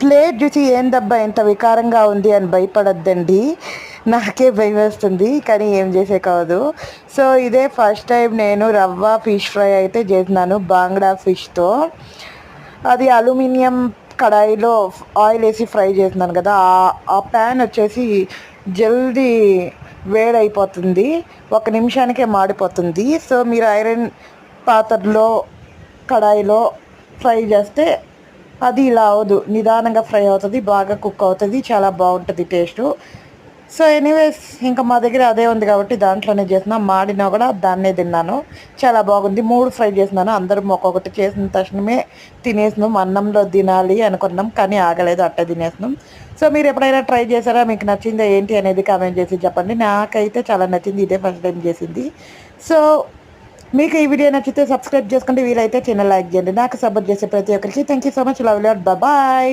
Plate చూసి ఏందబ్బా ఇంత వికారంగా ఉంది అని భయపడొద్దండి. నాకే భయం వేస్తుంది, కానీ ఏం చేసే కాదు. సో ఇదే ఫస్ట్ టైం నేను రవ్వ ఫిష్ ఫ్రై అయితే చేసినాను, బాంగ్డా ఫిష్తో. అది అల్యూమినియం కడాయిలో ఆయిల్ వేసి ఫ్రై చేస్తున్నాను కదా, ఆ ప్యాన్ వచ్చేసి జల్దీ వేడైపోతుంది, 1 నిమిషానికే మాడిపోతుంది. సో మీరు ఐరన్ పాత్రలో కడాయిలో ఫ్రై చేస్తే అది ఇలా అవ్వదు, నిదానంగా ఫ్రై అవుతుంది, బాగా కుక్ అవుతుంది, చాలా బాగుంటుంది టేస్టు. సో ఎనీవేస్ ఇంకా మా దగ్గర అదే ఉంది కాబట్టి దాంట్లోనే చేసిన, మాడినా కూడా దాన్నే తిన్నాను, చాలా బాగుంది. 3 ఫ్రై చేసినాను, అందరం ఒక్కొక్కటి చేసిన తక్షణమే తినేసినాం. అన్నంలో తినాలి అనుకున్నాం కానీ ఆగలేదు, అట్ట తినేసినాం. సో మీరు ఎప్పుడైనా ట్రై చేశారా, మీకు నచ్చిందా ఏంటి అనేది కామెంట్ చేసి చెప్పండి. నాకైతే చాలా నచ్చింది, ఇదే ఫస్ట్ టైం చేసింది. సో మీకు ఈ వీడియో నచ్చితే సబ్స్క్రైబ్ చేసుకుంటే, వీలైతే చిన్న లైక్ చేయండి. నాకు సపోర్ట్ చేసే ప్రతి ఒక్కరికి thank you so much, love you, bye.